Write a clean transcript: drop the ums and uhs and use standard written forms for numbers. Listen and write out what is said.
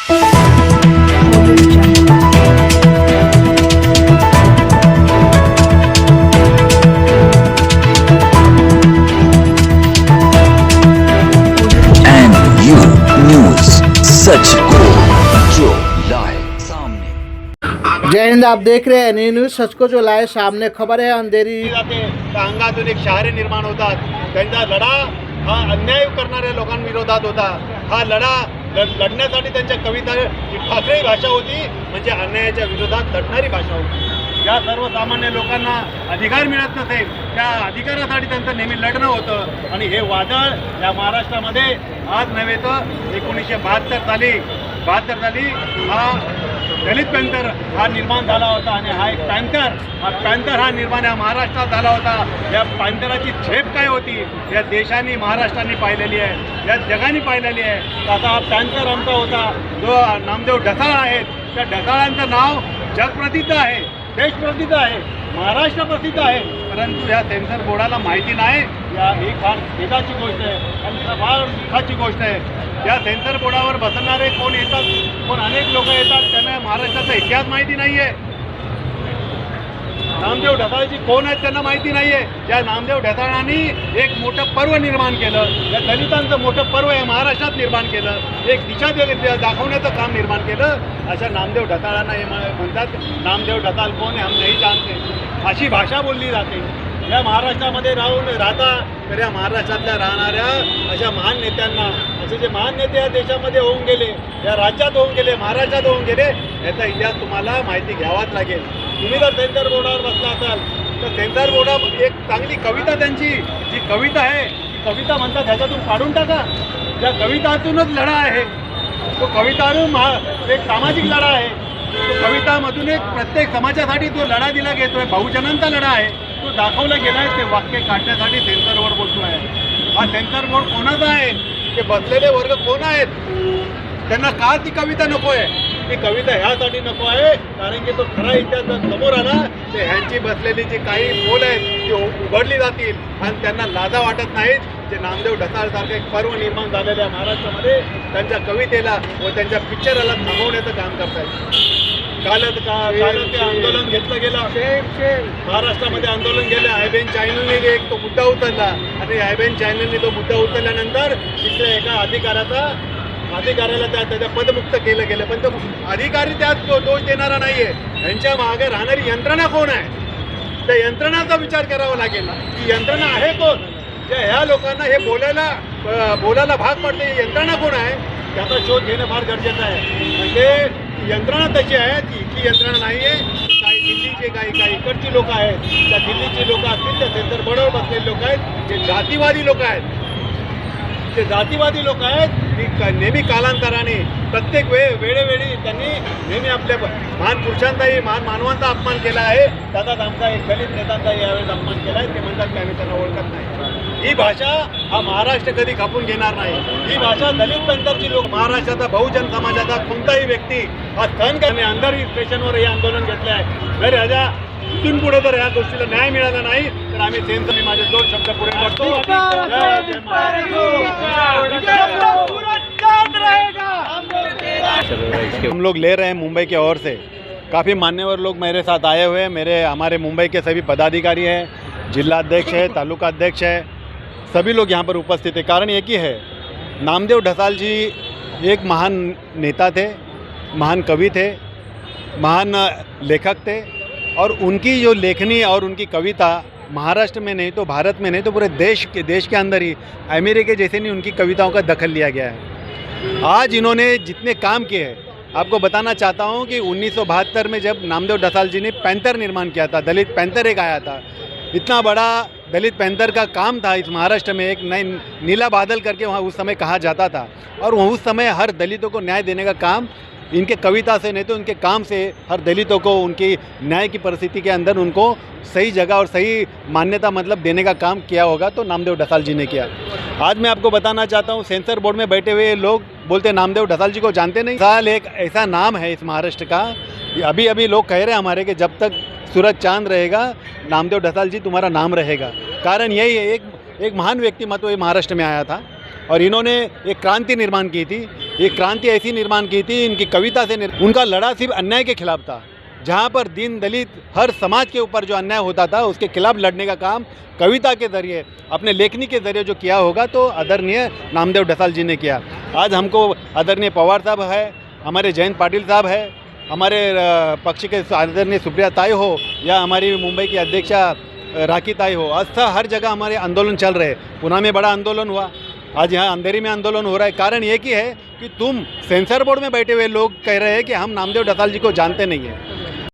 And you news सच को जो लाए सामने। जय हिंद। आप देख रहे हैं एनए न्यूज सच को जो लाए सामने। खबर है अंधेरी जाते तर अंगातून एक शहरे निर्माण होतात। त्यांचा लढा हा अन्याय करणाऱ्या लोकांविरोधात होता। हा लढा लढण्यासाठी त्यांच्या कविता ही ठाकरे भाषा होती, म्हणजे अन्यायाच्या विरोधात लढणारी भाषा होती। या सर्वसामान्य लोकांना अधिकार मिळत नसेल त्या अधिकारासाठी त्यांचं नेहमी लढणं होतं। आणि हे वादळ या महाराष्ट्रामध्ये आज नव्हे तर 1972 साली हा दलित पॅन्थर हा निर्माण झाला होता। आणि हा एक पॅन्थर हा निर्माण या महाराष्ट्रात झाला होता। या पॅन्थराची झेप काय होती या देशाने महाराष्ट्राने पाहिलेली आहे, या जगाने पाहिलेली आहे। आता हा पॅन्थर आमचा होता जो नामदेव ढसाळ आहेत, त्या ढसाळांचं नाव जगप्रसिद्ध आहे, देश प्रसिद्ध आहे, महाराष्ट्र प्रसिद्ध आहे। परंतु या सेन्सर बोर्डाला माहिती नाही। ही फार खेदाची गोष्ट आहे आणि फार दुःखाची गोष्ट आहे। या सेन्सर बोर्डावर बसणारे कोण येतात, कोण अनेक लोक येतात, त्यांना महाराष्ट्राचा इतिहास माहिती नाही आहे। नामदेव ढसाळजी कोण आहेत त्यांना माहिती नाही आहे। या नामदेव ढसाळांनी एक मोठं पर्व निर्माण केलं, या दलितांचं मोठं पर्व या महाराष्ट्रात निर्माण केलं, एक दिशा दाखवण्याचं काम निर्माण केलं। अशा नामदेव ढसाळांना हे म्हणतात नामदेव ढसाळ कोण आहे हम नहीं जानते, अशी भाषा बोलली जाते। या महाराष्ट्रामध्ये राहता तर या महाराष्ट्रातल्या राहणाऱ्या अशा महान नेत्यांना, असे जे महान नेते या देशामध्ये होऊन गेले, या राज्यात होऊन गेले, महाराष्ट्रात होऊन गेले, याचा इतिहास तुम्हाला माहिती घ्यावाच लागेल। तुम्ही जर सेन्सर बोर्डावर बसला असाल तर सेन्सर बोर्डावर एक चांगली कविता, त्यांची जी कविता आहे ती कविता म्हणतात ह्याच्यातून काढून टाका। त्या कवितातूनच लढा आहे, तो कवितातून एक सामाजिक लढा आहे। तो कवितामधून एक प्रत्येक समाजासाठी तो लढा दिला घेतोय, बहुजनांचा लढा आहे, तो दाखवला गेला आहे। ते वाक्य काढण्यासाठी सेन्सर बोर्ड बसलो आहे। हा सेन्सर बोर्ड कोणाचा आहे, ते बसलेले वर्ग कोण आहेत, त्यांना का ती कविता नको आहे? ती कविता ह्यासाठी नको आहे कारण की तो खरा इतिहास समोर आला ते ह्यांची बसलेली जी काही बोल आहेत ती उघडली जातील आणि त्यांना लाजा वाटत नाहीत। जे नामदेव ढसाळसारखं एक पर्व निर्माण झालेल्या महाराष्ट्रामध्ये त्यांच्या कवितेला व त्यांच्या पिक्चराला थांबवण्याचं काम करतायत। कालच ते आंदोलन घेतलं गेलं, महाराष्ट्रामध्ये आंदोलन गेलं। आयबेन चॅनलने एक तो मुद्दा उचलला आणि आयबेन चॅनलने तो मुद्दा उचलल्यानंतर तिथल्या एका अधिकाऱ्याला त्याच्या पदमुक्त केलं गेलं। पण तो अधिकारी त्यात दोष देणारा नाही आहे। यांच्या मागे राहणारी यंत्रणा कोण आहे, त्या यंत्रणाचा विचार करावा लागेल। ही यंत्रणा आहे कोण, ज्या ह्या लोकांना हे बोलायला भाग पडते, यंत्रणा कोण आहे त्याचा शोध घेणं फार गरजेचं आहे। म्हणजे यंत्रणा तशी आहे ती इथली यंत्रणा नाही आहे। काही दिल्लीचे काही इकडची लोक आहेत, त्या दिल्लीची लोक असतील, त्या सेन्सर बोर्डावर बसलेले लोक आहेत, जे जातीवादी लोक आहेत, ते जातीवादी लोक आहेत। नेहमी कालांतराने प्रत्येक वेळोवेळी त्यांनी नेहमी आपल्या महान पुरुषांचाही महान मानवांचा अपमान केला आहे। त्याचाच आमचा एक दलित नेत्यांचाही यावेळेस अपमान केला आहे। ते म्हणतात की आम्ही त्यांना ओळखत नाही। ही भाषा हा महाराष्ट्र कधी खपून घेणार नाही। ही भाषा दलित पॅन्थरची लोक, महाराष्ट्राचा बहुजन समाजाचा कोणताही व्यक्ती हा सहन करणे अंधारी स्टेशनवर हे आंदोलन घेतले आहे। जर ह्याच्या इथून पुढे जर या गोष्टीला न्याय मिळाला नाही तर आम्ही सेन्सर माझे 2 शब्द पुढे करतो। हम लोग ले रहे हैं मुंबई के ओर से, काफ़ी मान्यवर लोग मेरे साथ आए हुए हैं। हमारे मुंबई के सभी पदाधिकारी हैं, जिलाध्यक्ष है, तालुका अध्यक्ष है, सभी लोग यहाँ पर उपस्थित हैं। कारण एक ही है, नामदेव ढसाल जी एक महान नेता थे, महान कवि थे, महान लेखक थे और उनकी जो लेखनी और उनकी कविता महाराष्ट्र में नहीं तो भारत में नहीं तो पूरे देश के अंदर ही अमेरिका जैसे नहीं उनकी कविताओं का दखल लिया गया है। आज इन्होंने जितने काम किए हैं, आपको बताना चाहता हूं कि 1972 में जब नामदेव ढसाल जी ने पैंथर निर्माण किया था, दलित पैंथर एक आया था, इतना बड़ा दलित पैंथर का काम था इस महाराष्ट्र में, एक नई नीला बादल करके वहाँ उस समय कहा जाता था। और उस समय हर दलितों को न्याय देने का काम इनके कविता से नहीं तो उनके काम से हर दलितों को उनकी न्याय की परिस्थिति के अंदर उनको सही जगह और सही मान्यता मतलब देने का काम किया होगा, तो नामदेव ढसाल जी ने किया। आज मैं आपको बताना चाहता हूँ, सेंसर बोर्ड में बैठे हुए लोग बोलते नामदेव ढसाल जी को जानते नहीं। ढसाल एक ऐसा नाम है इस महाराष्ट्र का, अभी लोग कह रहे हैं हमारे कि जब तक सूरज चांद रहेगा नामदेव ढसाल जी तुम्हारा नाम रहेगा। कारण यही है, एक महान व्यक्तिमत्व ये महाराष्ट्र में आया था और इन्होंने एक क्रांति निर्माण की थी। ये क्रांति ऐसी निर्माण की थी, इनकी कविता से उनका लड़ा सिर्फ अन्याय के खिलाफ था। जहाँ पर दीन दलित हर समाज के ऊपर जो अन्याय होता था उसके खिलाफ लड़ने का काम कविता के ज़रिए, अपने लेखनी के ज़रिए जो किया होगा तो आदरणीय नामदेव ढसाल जी ने किया। आज हमको आदरणीय पवार साहब है, हमारे जयंत पाटिल साहब है, हमारे पक्ष के आदरणीय सुप्रिया ताई हो या हमारी मुंबई की अध्यक्षा राखी ताई हो, ऐसा हर जगह हमारे आंदोलन चल रहे। पुणे में बड़ा आंदोलन हुआ, आज यहाँ अंधेरी में आंदोलन हो रहा है। कारण ये कि है कि तुम सेंसर बोर्ड में बैठे हुए लोग कह रहे हैं कि हम नामदेव ढसाल जी को जानते नहीं हैं।